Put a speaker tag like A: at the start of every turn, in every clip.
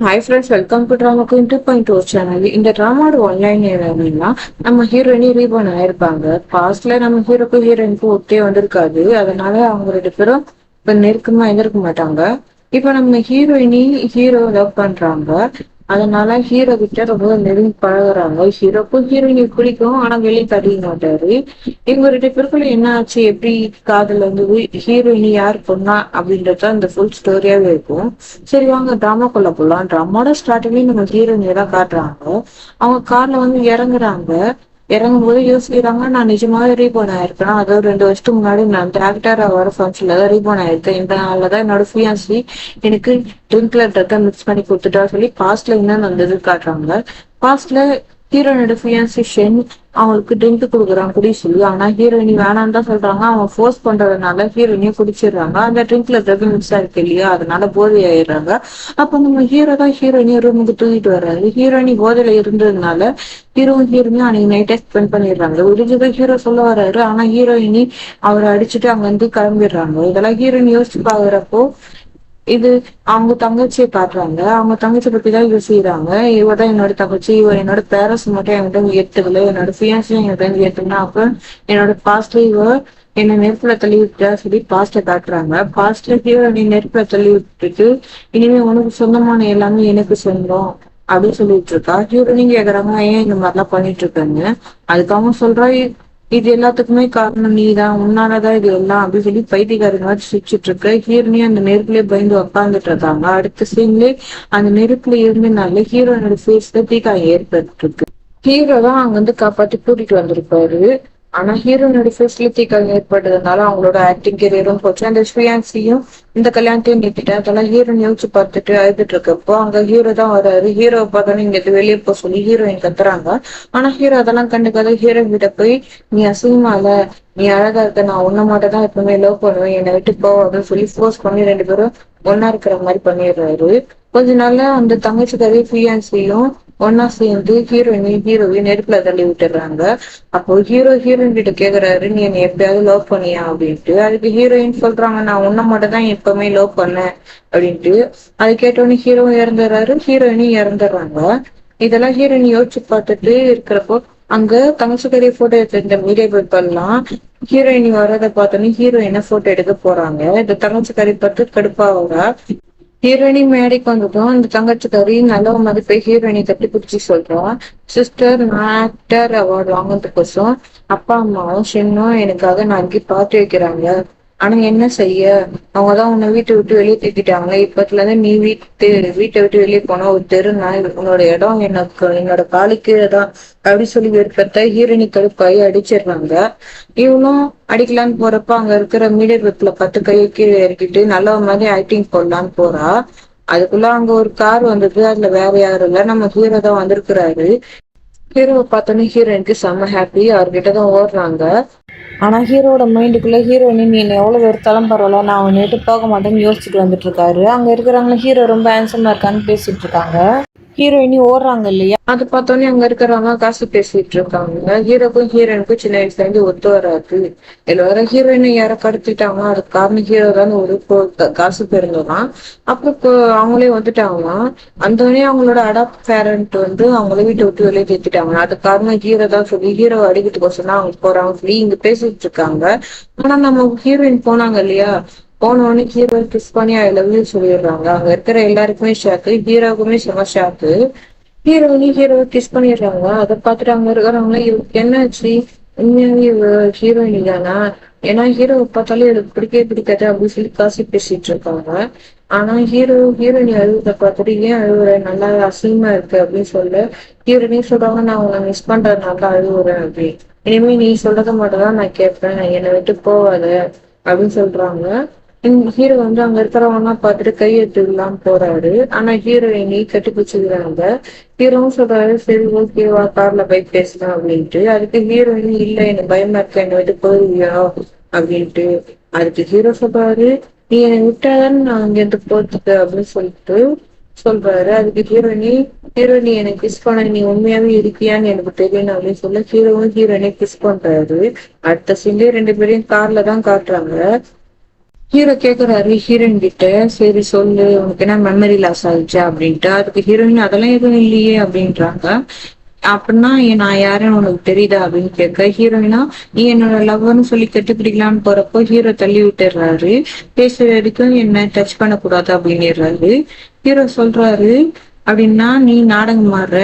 A: Hi friends, welcome to drama queen 2.0 channel. இந்த ட்ராமாவோட one line என்னன்னா, நம்ம ஹீரோயினி ரீபார்ன் ஆயிருப்பாங்க. பாஸ்ட்ல நம்ம ஹீரோயினுக்கு ஒட்டே வந்திருக்காது. அதனால அவங்க ரெண்டு பேரும் இப்ப நெருக்கமா இருந்திருக்க மாட்டாங்க. இப்ப நம்ம ஹீரோ லவ் பண்றாங்க. அதனால ஹீரோ கிட்ட ரொம்ப நெருங்கி பழகுறாங்க. ஹீரோக்கும் ஹீரோயினி பிடிக்கும், ஆனா வெளியே தட்டிக்க மாட்டாரு. இவங்க ரெண்டு பேருக்குள்ள என்ன ஆச்சு, எப்படி காதல் வந்தது, ஹீரோயினி யார் பொண்ணா அப்படின்றத அந்த ஃபுல் ஸ்டோரியாவே இருக்கும். சரி வாங்க டிராமாக்குள்ள போலாம். டிராமாவோட ஸ்டார்டிங்லயும் நம்ம ஹீரோயினியை தான் காட்டுறாங்க. அவங்க கார்ல இறங்குறாங்க. இறங்கும் போது யோசிக்கிறாங்க, நான் நிஜமாவே ரீபோர்ன் ஆயிருக்கேன். அதாவது 2 வருஷத்துக்கு முன்னாடி நான் டேரக்டர் வர ஃபங்க்ஷன்ல தான் ரீபோர்ன் ஆயிருக்கேன். இந்த நாள்லதான் என்னோட ஃபியான்சி எனக்கு ட்ரிங்க்ல ட்ரக்கை மிக்ஸ் பண்ணி கொடுத்துட்டா சொல்லி பாஸ்ட்ல என்ன நடந்தது காட்டுறாங்க. பாஸ்ட்ல ஹீரோயினோட ஃபியான்சி ஷென் அவங்களுக்கு ட்ரிங்க் கொடுக்குறான் குடி சொல்லி. ஆனா ஹீரோயினி வேணான்னு தான் சொல்றாங்க. அவங்க ஃபோர்ஸ் பண்றதுனால ஹீரோயினியும் குடிச்சிடுறாங்க. அந்த ட்ரிங்க்ல ட்ரக் மிக்ஸ் ஆயிருக்கு இல்லையா, அதனால போதை ஆயிடுறாங்க. அப்ப நம்ம ஹீரோ தான் ஹீரோயினியை ரூமுக்கு தூக்கிட்டு வர்றாரு. ஹீரோயினி போதையில இருந்ததுனால ஹீரோயினியும் அன்னைக்கு நைட்டே ஸ்பெண்ட் பண்ணிடுறாங்க. விடிஞ்சதை ஹீரோ சொல்ல வர்றாரு. ஆனா ஹீரோயினி அவரை அடிச்சுட்டு அங்க கிளம்பிடுறாங்க. இதெல்லாம் ஹீரோயின் யோசிச்சு பாக்குறப்போ இது அவங்க தங்கச்சியை காட்டுறாங்க. அவங்க தங்கச்சி பத்தி தான் யோசிக்கிறாங்க. இவதான் என்னோட தங்கச்சி, இவ என்னோட பேரண்ட்ஸ் மட்டும் என்கிட்ட ஏத்துக்கல, என்னோட ஃபியான்ஸும் என்கிட்ட ஏத்துக்கணும். அப்ப என்னோட பாஸ்ட்ல இவ என்ன நெருப்புல தள்ளி விட்டா சொல்லி பாஸ்ட காட்டுறாங்க. பாஸ்ட்ல ஹீரோ நீ நெருப்புல தள்ளி விட்டுட்டு இனிமே உனக்கு சொந்தமான எல்லாமே எனக்கு சொந்தம் அப்படின்னு சொல்லிட்டு இருக்கா. ஹீரோனியும் கேக்குறாங்க, ஏன் இந்த மாதிரிலாம் பண்ணிட்டு இருக்காங்க. அதுக்கு அவங்க சொல்றா, இது எல்லாத்துக்குமே காரணம் நீதான், உன்னாலதான் இது எல்லாம் அப்படின்னு சொல்லி பைத்தியக்காரங்க மாதிரி சிரிச்சுட்டு இருக்க. ஹீரோனியும் அந்த நெருப்புலயே பயந்து உக்காந்துட்டு இருக்காங்க. அடுத்த சீன்லயே அந்த நெருப்புல இருந்தனால ஹீரோனோட ஃபேஸ்ல தீக்காயம் ஏற்பட்டு இருக்கு. ஹீரோ தான் அங்க காப்பாத்தி கூட்டிட்டு வந்திருப்பாரு. ஆனா ஹீரோனோட ஃபேஸ்ல தீக்காயம் ஏற்பட்டதுனால அவங்களோட ஆக்டிங் கெரியரும் போச்சு. அந்த ஸ்ரீயான்சியும் இந்த கல்யாணத்தையும் நிறுத்திட்டு அதெல்லாம் ஹீரோயின் யோசிச்சு பார்த்துட்டு அழுதுட்டு இருக்கப்போ அங்க ஹீரோ தான் வர்றாரு. ஹீரோவை பார்த்தோன்னு இங்க வெளியே போக சொல்லி ஹீரோயின் கத்துறாங்க. ஆனா ஹீரோ அதெல்லாம் கண்டுக்காத ஹீரோயின் கிட்ட போய், நீ அசிங்கமால, நீ அழகா இருக்க, நான் உன்ன மட்டும் தான் எப்பவுமே லவ் பண்ணுவேன், என்னை விட்டு போவாதுன்னு சொல்லி ஃபோர்ஸ் பண்ணி ரெண்டு பேரும் ஒன்னா இருக்கிற மாதிரி பண்ணிடுறாரு. கொஞ்ச நாள்ல அந்த தங்கச்சி ஃபியான்சியும் ஒன்னா சேர்ந்து ஹீரோவையும் நெருப்புல தள்ளி விட்டுறாங்க. அப்போ ஹீரோயின் கிட்ட கேக்குறாரு, நீ என்னை எப்பயாவது லவ் பண்ணியா அப்படின்ட்டு. அதுக்கு ஹீரோயின் சொல்றாங்க, நான் உன்ன மட்டும் தான் எப்பவுமே லவ் பண்ணேன் அப்படின்ட்டு. அது கேட்டோன்னே ஹீரோ இறந்துடுறாரு, ஹீரோயினும் இறந்துடுறாங்க. இதெல்லாம் ஹீரோயின் யோசிச்சு பார்த்துட்டு இருக்கிறப்போ அங்க தங்கச்சிக்கரிய போட்டோ எடுத்த இந்த மீடியா பீப்பிள்லாம் ஹீரோயினி வர்றதை பார்த்தோன்னே ஹீரோயினை போட்டோ எடுக்க போறாங்க. இந்த தங்கச்சிக்கறி பார்த்து கடுப்பாவா. ஹீரோயினி மேடைக்கு வந்ததும் அந்த தங்கச்சிக்காரி நல்ல மதிப்பை ஹீரோயினி தட்டி பிடிச்சி சொல்றோம், சிஸ்டர் நான் ஆக்டர் அவார்டு வாங்குறதுக்கோசம் அப்பா அம்மாவும் ஷென்னும் எனக்காக நாளைக்கு பார்த்து வைக்கிறாங்க. ஆனா என்ன செய்ய, அவங்கதான் உன்னை வீட்டை விட்டு வெளியே தூக்கிட்டாங்க. இப்பத்துல இருந்து நீ வீட்டை விட்டு வெளியே போனா ஒரு தெரு நாய், உன்னோட இடம் என்னோட காலு கீழே தான் அப்படி சொல்லி விருப்பத்தை ஹீரோயினி கடுப்பாயி அடிச்சிடுறாங்க. இவனும் அடிக்கலான்னு போறப்ப அங்க இருக்கிற மீடியா பீப்புல 10 கையை கீழே இறக்கிட்டு நல்ல மாதிரி ஆக்டிங் போடலான்னு போறா. அதுக்குள்ள அங்க ஒரு கார் வந்தது. அதுல வேற யாரும் இல்ல, நம்ம ஹீரோ தான் வந்திருக்கிறாரு. ஹீரோவை பார்த்தோன்னே ஹீரோயினுக்கு செம்ம ஹாப்பி. அவர்கிட்டதான் ஓடுறாங்க. ஆனா ஹீரோட மைண்டுக்குள்ள ஹீரோயின் நீ எவ்வளவு வெறுத்தாலும் பரவாயில்ல, நான் அவன் நேட்டு போக மாட்டேன்னு யோசிச்சுட்டு வந்துட்டு இருக்காரு. அங்க இருக்கிறவங்க ஹீரோ ரொம்ப ஹேண்ட்ஸமா இருக்கான்னு பேசிட்டு இருக்காங்க. ஹீரோயினி ஓடுறாங்க இல்லையா, அது பார்த்தோன்னே அங்க இருக்கிறவங்க காசு பேசிட்டு இருக்காங்க. ஹீரோக்கும் ஹீரோயினுக்கும் சின்ன வயசுல இருந்து ஒத்து வராது. இதுல வர ஹீரோயினை யார கடத்திட்டாங்க, அதுக்கு காரணம் ஹீரோ தான் ஒரு காசு பெருந்தான். அப்புறம் அவங்களே வந்துட்டாங்க. அந்தோடனே அவங்களோட அடாப்ட் பேரண்ட் அவங்கள வீட்டை விட்டு வெளியே தேத்திட்டாங்க. அது காரணம் ஹீரோ தான் சொல்லி ஹீரோ அடிக்கிறதுக்கோசம் தான் அவங்க போறாங்க சொல்லி இங்க பேசிட்டு இருக்காங்க. ஆனா நம்ம ஹீரோயின் போனாங்க இல்லையா, போனோடனே ஹீரோ கிஸ் பண்ணி ஐ லவ் யூ சொல்லிடுறாங்க. அங்க இருக்கிற எல்லாருக்குமே ஷாக்கு, ஹீரோவுக்குமே செம ஷாக்கு. ஹீரோவை கிஸ் பண்ணிடுறாங்க. அதை பார்த்துட்டு அங்க இருக்கிறவங்க இவருக்கு என்னாச்சு, உண்மையாவே இவ ஹீரோயினி தானா, ஏன்னா ஹீரோவை பார்த்தாலே எனக்கு பிடிக்காது அப்படின்னு சொல்லி காசு பேசிட்டு இருக்காங்க. ஆனா ஹீரோயினி அழுகுறத பார்த்துட்டு, ஏன் அழுகுற, நல்லா அசிங்கமா இருக்கு அப்படின்னு சொல்ல ஹீரோயினி சொல்றாங்க, நான் உன்னை மிஸ் பண்றதுனால அழுகுறேன் அப்படி, இனிமே நீ சொல்றத மட்டும் தான் நான் கேட்பேன், என்னை விட்டு போவாத அப்படின்னு சொல்றாங்க. ஹீரோ அங்க இருக்கிறவங்க பார்த்துட்டு கையெழுத்துலாம் போறாரு. ஆனா ஹீரோயினி கட்டி பிடிச்சிக்கிறாங்க. ஹீரோவும் சொல்றாரு, சரி ஓகேவா கார்ல பைக் பேசலாம் அப்படின்ட்டு. அதுக்கு ஹீரோயினி, இல்ல எனக்கு பயமா இருக்க, என்னை விட்டு போயிருவியா அப்படின்ட்டு. அதுக்கு ஹீரோ சொல்றாரு, நீ என்னை விட்டாதான் நான் அங்க இருந்து போத்துக்க அப்படின்னு சொல்லிட்டு சொல்றாரு. அதுக்கு ஹீரோயினி எனக்கு கிஸ் பண்ண நீ உண்மையாவே இருக்கியான்னு எனக்கு தெரியணும் அப்படின்னு சொல்ல ஹீரோயினை கிஸ் பண்றாரு. அடுத்த சீன்லயே 2 பேரையும் கார்ல தான் காட்டுறாங்க. ஹீரோ கேக்குறாரு ஹீரோயின் கிட்ட, சரி சொல்லு உனக்கு என்ன மெமரி லாஸ் ஆயிடுச்சா அப்படின்ட்டு. அதுக்கு ஹீரோயின் அதெல்லாம் எதுவும் இல்லையே அப்படின்றாங்க. அப்படின்னா நான் யாருன்னு உனக்கு தெரியுதா அப்படின்னு கேட்க, ஹீரோயினா நீ என்னோட லவ்னு சொல்லி கெட்டுப்பிடிக்கலான்னு போறப்போ ஹீரோ தள்ளி விட்டுறாரு. பேசுற வரைக்கும் என்ன டச் பண்ணக்கூடாது அப்படின்னுறாரு. ஹீரோ சொல்றாரு, அப்படின்னா நீ நாடகம் ஆடுற,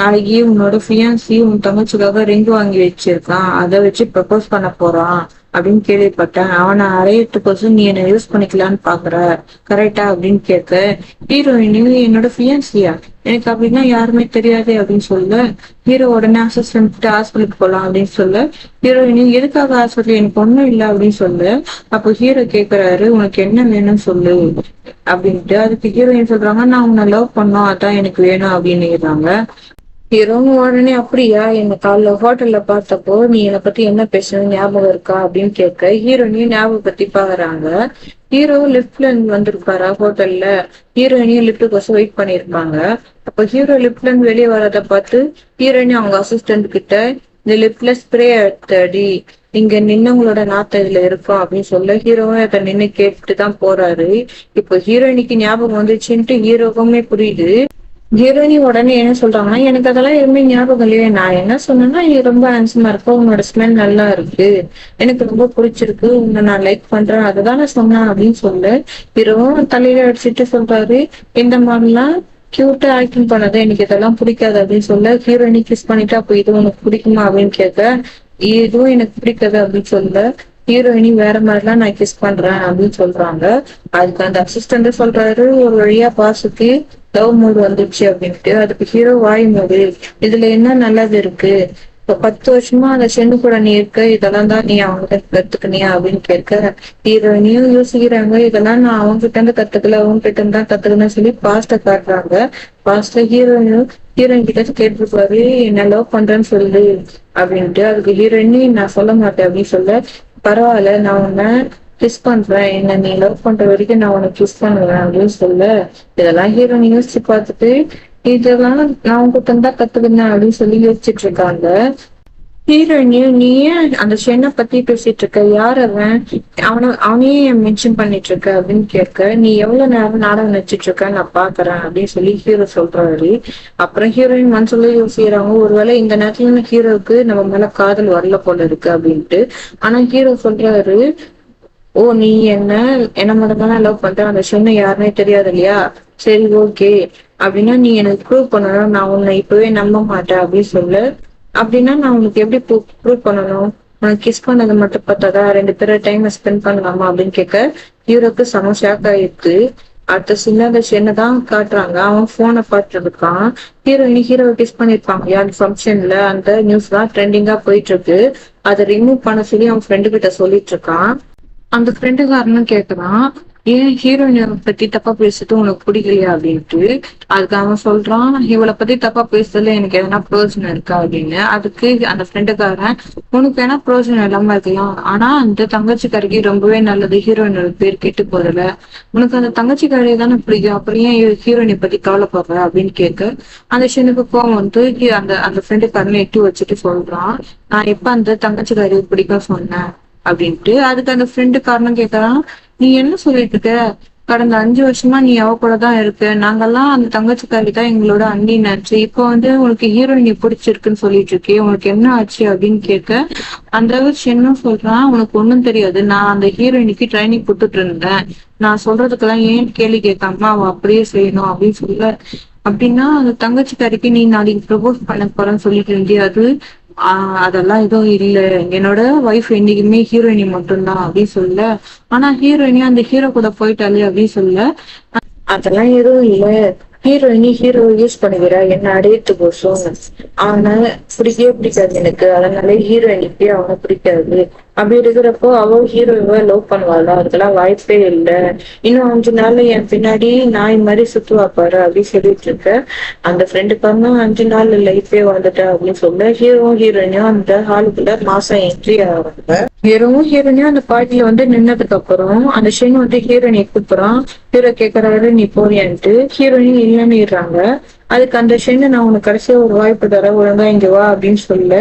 A: நாளைக்கு உன்னோட ஃபியான்சி உன் தங்கச்சிக்காக ரிங் வாங்கி வச்சிருக்கான், அதை வச்சு ப்ரப்போஸ் பண்ண போறான் அப்படின்னு கேள்விப்பட்டேன். அவனை அறையத்துக்கோசம் நீ என்ன யூஸ் பண்ணிக்கலான்னு பாக்குற, கரெக்டா அப்படின்னு கேட்க, ஹீரோயின் என்னோட ஃபியான்சியா, எனக்கு அப்படின்னா யாருமே தெரியாது அப்படின்னு சொல்ல, ஹீரோ உடனே அசிஸ்டன்ட் ஹாஸ்பிட்டலுக்கு போலாம் அப்படின்னு சொல்ல, ஹீரோயின் எதுக்காக ஹாஸ்பிட்டல், எனக்கு ஒண்ணும் இல்லை அப்படின்னு சொல்ல, அப்போ ஹீரோ கேக்குறாரு உனக்கு என்ன வேணும்னு சொல்லு அப்படின்ட்டு. அதுக்கு ஹீரோயின் சொல்றாங்க, நான் உன்னை லவ் பண்ணோம் அதான் எனக்கு வேணும் அப்படின்னு. ஹீரோவும் உடனே அப்படியா, என்ன காலைல ஹோட்டல்ல பார்த்தப்போ நீ என்னை பத்தி என்ன பேசணும் ஞாபகம் இருக்கா அப்படின்னு கேட்க, ஹீரோயினையும் ஞாபகம் பத்தி பாக்குறாங்க. ஹீரோ லிப்ட்ல இருந்து வந்திருப்பாரா ஹோட்டல்ல, ஹீரோயினையும் லிப்டுக்கோசம் வெயிட் பண்ணிருப்பாங்க. அப்ப ஹீரோ லிப்ட்ல இருந்து வெளியே வரத பார்த்து ஹீரோயினி அவங்க அசிஸ்டன்ட் கிட்ட, இந்த லிப்ட்ல ஸ்ப்ரே எடுத்தடி, இங்க நின்னவங்களோட நாத்த இதுல இருக்கும் அப்படின்னு சொல்ல, ஹீரோவும் அதை நின்னு கேட்டுதான் போறாரு. இப்போ ஹீரோயினிக்கு ஞாபகம் வந்துச்சுன்ட்டு ஹீரோவுமே புரியுது. ஹீரோயினி உடனே என்ன சொல்றாங்கன்னா, எனக்கு அதெல்லாம் எதுவுமே ஞாபகம் இல்லையே, நான் என்ன சொன்னேன்னா நீ ரொம்ப ஹேண்ட்ஸமா இருக்க, உன்னோட ஸ்மெல் நல்லா இருக்கு, எனக்கு ரொம்ப பிடிச்சிருக்கு, உன்னை நான் லைக் பண்றேன், அதுதான் நான் சொன்னேன் அப்படின்னு சொல்ல, ஹீரோவும் தலையில அடிச்சுட்டு சொல்றாரு, இந்த மாதிரிலாம் கியூட்டா ஆக்டிங் பண்ணது எனக்கு இதெல்லாம் பிடிக்காது அப்படின்னு சொல்ல, ஹீரோயினி கிஸ் பண்ணிட்டு அப்போ இது உனக்கு பிடிக்குமா அப்படின்னு கேட்க, இதுவும் எனக்கு பிடிக்காது அப்படின்னு சொல்ல, ஹீரோயினி வேற மாதிரிலாம் நான் கிஸ் பண்றேன் அப்படின்னு சொல்றாங்க. அதுக்கு அந்த அசிஸ்டன்ட் சொல்றாரு, ஒரு வழியா பாசுக்கு லவ் மூடு வந்துருச்சு அப்படின்ட்டு. அதுக்கு ஹீரோ வாய் மூடு, இதுல என்ன நல்லது இருக்கு, இப்ப 10 வருஷமா அந்த சென்னு கூட நீ இருக்க, இதெல்லாம் தான் நீ அவங்க கத்துக்கினியா அப்படின்னு கேட்க, ஹீரோயினியும் யோசிக்கிறாங்க, இதெல்லாம் நான் அவங்க கிட்ட இருந்து கத்துக்கல, அவங்க கிட்ட இருந்து தான் கத்துக்கணும்னு சொல்லி பாஸ்ட காட்டுறாங்க. பாஸ்ட ஹீரோயின் கிட்ட கேட்டிருப்பாரு, என்ன லவ் பண்றேன்னு சொல்லு அப்படின்ட்டு. அதுக்கு ஹீரோயினி நான் சொல்ல மாட்டேன் அப்படின்னு சொல்ல, பரவாயில்ல நான் உன்னை கிஸ் பண்றேன், என்ன நீ லவ் பண்ற வரைக்கும் நான் உனக்கு கிஸ் பண்ணுவேன் அப்படின்னு சொல்ல, இதெல்லாம் ஹீரோயின் யோசிச்சு பார்த்துட்டு, இதெல்லாம் நான் உங்ககிட்ட இருந்தா கத்துக்கினேன் அப்படின்னு சொல்லி யோசிச்சுட்டு இருக்காங்க. ஹீரோயினியும் நீ ஏன் அந்த சென்னை பத்தி பேசிட்டு இருக்க, யார் அவன், அவனையே மென்ஷன் பண்ணிட்டு இருக்க அப்படின்னு கேட்க, நீ எவ்வளவு நேரம் நாடகம் நடிச்சிட்டு இருக்க நான் பாக்குறேன் அப்படின்னு சொல்லி ஹீரோ சொல்றாரு. அப்புறம் ஹீரோயின் மனசுல யோசிக்கிறாங்க, ஒருவேளை இந்த நேரத்துல ஹீரோவுக்கு நம்ம மேல காதல் வரல போல இருக்கு அப்படின்ட்டு. ஆனா ஹீரோ சொல்றாரு, ஓ நீ என்ன மட்டும் தானே லவ் பண்ற, அந்த சென்னை யாருன்னே தெரியாது இல்லையா, சரி ஓகே, அப்படின்னா நீ எனக்கு ப்ரூவ் பண்ணணும், நான் உன்னை இப்பவே நம்ப மாட்டேன் அப்படின்னு சொல்ல, அப்படின்னா நான் உனக்கு எப்படி ப்ரூவ் பண்ணணும், உனக்கு கிஸ் பண்ணது மட்டும் பார்த்தாதா, 2 பேரும் டைம் ஸ்பெண்ட் பண்ணலாமா அப்படின்னு கேட்க, ஹீரோக்கு செம ஷாக் ஆயிருக்கு. அடுத்த சின்ன சென்னை காட்டுறாங்க, அவன் போனை பார்த்துட்டு இருக்கான். ஹீரோவை கிஸ் பண்ணிருப்பாங்க அந்த ஃபங்க்ஷன்ல, அந்த நியூஸ் தான் ட்ரெண்டிங்கா போயிட்டு இருக்கு. அதை ரிமூவ் பண்ண சொல்லி அவன் ஃப்ரெண்டு கிட்ட சொல்லிட்டு இருக்கான். அந்த ஃப்ரெண்டுக்காரனும் கேக்குறான், ஏன் ஹீரோயினை பத்தி தப்பா பேசுறது உனக்கு பிடிக்கலையா அப்படின்ட்டு. அதுக்கு அவன் சொல்றான், இவளை பத்தி தப்பா பேசுறதுல எனக்கு எதனா பிரயோஜனம் இருக்கா அப்படின்னு. அதுக்கு அந்த ஃப்ரெண்டுக்காரன், உனக்கு ஏன்னா பிரயோஜனம் இல்லாம இருக்கலாம், ஆனா அந்த தங்கச்சிக்காரிக்கு ரொம்பவே நல்லது ஹீரோயினோட பேர் கெட்டு போறதுல, உனக்கு அந்த தங்கச்சிக்காரியை தானே பிடிக்கும், அப்புறம் ஏன் ஹீரோயினை பத்தி கவலைப்படுற அப்படின்னு கேட்க, அந்த ஷனுக்கு கோவம் வந்து அந்த அந்த ஃப்ரெண்டுக்காரனை எட்டி வச்சுட்டு சொல்றான், நான் எப்ப அந்த தங்கச்சிக்காரியை பிடிக்க சொன்னேன் அப்படின்ட்டு. அதுக்கு அந்த ஃப்ரெண்டு காரணம் கேட்கறான், நீ என்ன சொல்லிட்டு இருக்க, கடந்த 5 வருஷமா நீ அவ கூட தான் இருக்க, நாங்கெல்லாம் அந்த தங்கச்சிக்காரி தான் எங்களோட அண்ணினாச்சு, இப்போ வந்து உனக்கு ஹீரோயினி பிடிச்சிருக்குன்னு சொல்லிட்டு இருக்கே, உனக்கு என்ன ஆச்சு அப்படின்னு கேட்க, அந்த என்ன சொல்றான், உனக்கு ஒண்ணும் தெரியாது, நான் அந்த ஹீரோயினிக்கு ட்ரைனிங் கொடுத்துட்டு இருந்தேன், நான் சொல்றதுக்கெல்லாம் ஏன் கேள்வி கேட்காம அவ அப்படியே செய்யணும் அப்படின்னு சொல்ல, அப்படின்னா அந்த தங்கச்சிக்காரிக்கு நீ நாளைக்கு ப்ரப்போஸ் பண்ண போறேன்னு சொல்லிட்டு இருந்தியா, அது அதெல்லாம் எதுவும் இல்ல, என்னோட ஒய்ஃப் என்னைக்குமே ஹீரோயினி மட்டும்தான் அப்படின்னு சொல்ல, ஆனா ஹீரோயினி அந்த ஹீரோ கூட போயிட்டாலே அப்படின்னு சொல்ல, அதெல்லாம் எதுவும் இல்ல, ஹீரோ யூஸ் பண்ணுகிறா என்ன அடையத்துக்கோசம், அவனை பிடிக்கவே பிடிக்காது எனக்கு, அதனால ஹீரோயினிக்கு அவனை பிடிக்காது, அப்படி இருக்கிறப்போ அவ ஹீரோவை லவ் பண்ணுவாளா, அதுக்கெல்லாம் வாய்ப்பே இல்லை, இன்னும் 5 நாள்ல என் பின்னாடி நாய் மாதிரி சுத்துவா பாரு அப்படின்னு சொல்லிட்டு இருக்க. அந்த ஃப்ரெண்டுக்காரனும் 5 நாள் லைஃபே வந்துட்டா அப்படின்னு சொல்ல, ஹீரோயினியும் அந்த ஹாலுக்குள்ள மாசம் என்ட்ரி ஆவாங்க. ஹீரோயினியும் அந்த பார்ட்டில வந்து நின்னதுக்கு அப்புறம் அந்த ஷென் வந்து ஹீரோயினை கூப்பிடுறான். ஹீரோ கேக்குறாரு நீ போறியான்ட்டு, ஹீரோயின் இல்லைன்னுறாங்க. அதுக்கு அந்த ஷென்னு, நான் உனக்கு கடைசியா ஒரு வாய்ப்பு தர, ஒழுங்கா இங்க வா அப்படின்னு சொல்ல,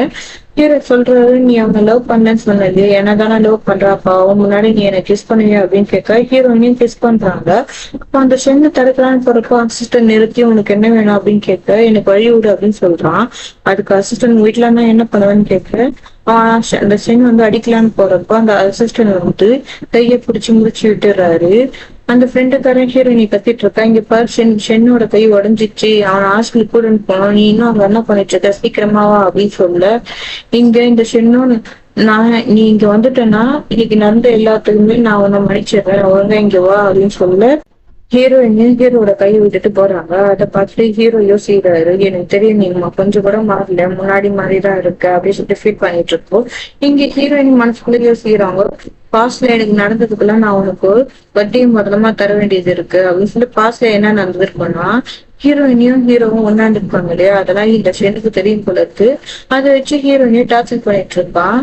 A: ஹீரோ சொல்றாரு, நீ அவனை லவ் பண்ணலன்னு சொன்னது என்னதானே லவ் பண்றாப்பா, அவன் முன்னாடி நீ என்ன கிஸ் பண்ணுவியா அப்படின்னு கேட்க ஹீரோயினையும் கிஸ் பண்றாங்க. அப்ப அந்த சென்னு தடுக்கலான்னு போறப்போ அசிஸ்டன்ட் நிறுத்தி உனக்கு என்ன வேணும் அப்படின்னு கேட்க எனக்கு வழி விடு அப்படின்னு சொல்றான். அதுக்கு அசிஸ்டன்ட் வீட்டுல நான் என்ன பண்ணுவேன்னு கேட்க அந்த சென் வந்து அடிக்கலான்னு போறப்போ அந்த அசிஸ்டன்ட் வந்து கையை பிடிச்சி முடிச்சு விட்டுறாரு. அந்த ஃப்ரெண்டுக்காரன் ஹீரோயினி கத்திட்டு இருக்கா, இங்க பாரு ஷென்னோட கை உடஞ்சிச்சு, அவன் ஹாஸ்பிட்டல் கூட்டிட்டு போனோம், நீ இன்னும் அங்க என்ன பண்ணிட்டு இருக்க, சீக்கிரமாவா அப்படின்னு சொல்ல இங்க இந்த ஷென்னும் நீ இங்க வந்துட்டேன்னா இன்னைக்கு நடந்த எல்லாத்துக்குமே நான் உன்னை மன்னிச்சிடுறேன், ஒழுங்கா இங்க வா அப்படின்னு சொல்ல ஹீரோயின் ஹீரோட கையை விட்டுட்டு போறாங்க. அதை பார்த்துட்டு ஹீரோ யோசிக்கிறாரு, எனக்கு தெரியும் நீங்க கொஞ்சம் கூட மாறல, முன்னாடி மாதிரிதான் இருக்க அப்படின்னு சொல்லிட்டு ஃபீல் பண்ணிட்டு இருக்கோம். இங்க ஹீரோயின் மனசுக்குள்ள யோசிக்கிறாங்க, பாஸ்ட்ல எனக்கு நடந்ததுக்கெல்லாம் நான் உனக்கு வட்டியும் முதலமா தர வேண்டியது இருக்கு அப்படின்னு சொல்லி பாஸ்ட்ல என்ன நடந்திருக்குன்னா ஹீரோயினியும் ஹீரோவும் ஒன்னாந்துருப்பாங்க இல்லையா, அதெல்லாம் இந்த ஃப்ரெண்டுக்கு தெரியும் போல இருக்கு. அதை வச்சு ஹீரோயினையும் டார்ச்சர் பண்ணிட்டு இருப்பான்.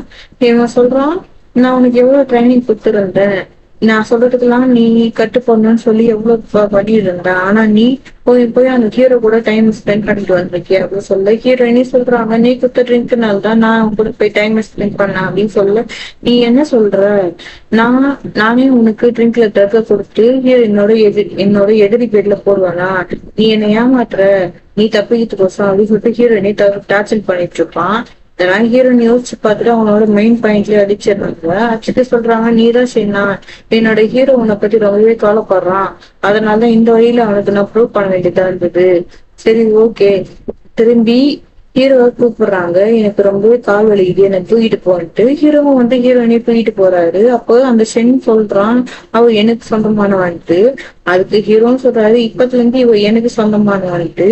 A: இவன் சொல்றான், நான் உனக்கு எவ்வளவு ட்ரைனிங் கொடுத்துருந்தேன், நான் சொல்றதுக்கெல்லாம் நீ கட்டு போடணும்னு சொல்லி எவ்வளவு பண்ணிட்டு இருந்த, ஆனா நீ போய் போய் அந்த ஹீரோ கூட டைம் ஸ்பெண்ட் பண்ணிட்டு வந்திருக்கிய அப்படின்னு சொல்ல ஹீரோயினே சொல்றாங்க, நீ குத்த ட்ரிங்க்னால தான் நான் உன் கூட போய் டைம் ஸ்பெண்ட் பண்ணேன் அப்படின்னு சொல்ல நீ என்ன சொல்ற, நானே உனக்கு ட்ரிங்க்ல ட்ரக்க கொடுத்து என்னோட எதிரி பேர்ல போடுவானா, நீ என்னை ஏமாத்துற, நீ தப்பிக்கிறதுக்கோசம் அப்படின்னு சொல்லிட்டு ஹீரோயினே டார்ச்சர் பண்ணிட்டு இருப்பான். இதெல்லாம் ஹீரோயின் யோசிச்சு பார்த்துட்டு அவனோட மெயின் பாயிண்ட்லயே அடிச்சிடுறாங்க. அடிச்சுட்டு சொல்றாங்க, நீதான் செய்யணா, என்னோட ஹீரோ உன்னை பத்தி ரொம்பவே கவலைப்படுறான், அதனால இந்த வழியில அவனுக்கு நான் ப்ரூவ் பண்ண வேண்டியதா இருந்தது. சரி ஓகே, திரும்பி ஹீரோவை கூப்பிடுறாங்க, எனக்கு ரொம்பவே கால் வலிக்குது எனக்கு தூக்கிட்டு போன்ட்டு ஹீரோவும் வந்து ஹீரோயினே தூக்கிட்டு போறாரு. அப்போ அந்த ஷென் சொல்றான், அவ எனக்கு சொந்தமானவன்ட்டு. அதுக்கு ஹீரோன்னு சொல்றாரு, இப்பத்துல இருந்து இவ எனக்கு சொந்தமானவன்ட்டு.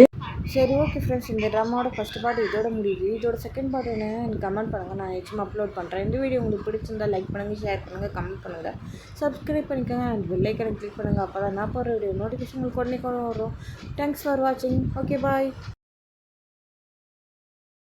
B: சரி ஓகே ஃப்ரெண்ட்ஸ், இந்த ட்ராமாவோட ஃபஸ்ட் பார்ட் இதோட முடியுது. இதோட செகண்ட் பார்ட் என்ன எனக்கு கமெண்ட் பண்ணுங்கள், நான் நிச்சயமாக அப்லோட் பண்ணுறேன். இந்த வீடியோ உங்களுக்கு பிடிச்சிருந்தா லைக் பண்ணுங்கள், ஷேர் பண்ணுங்கள், கமெண்ட் பண்ணுங்கள், சப்ஸ்கிரைப் பண்ணிக்கோங்க அண்ட் பெல் ஐக்கனை கிளிக் பண்ணுங்கள். அப்போ தான் நான் போகிற வீடியோ நோட்டிஃபிகேஷன் உங்களுக்கு உடனே வரும். தேங்க்ஸ் ஃபார் வாட்சிங். Okay bye.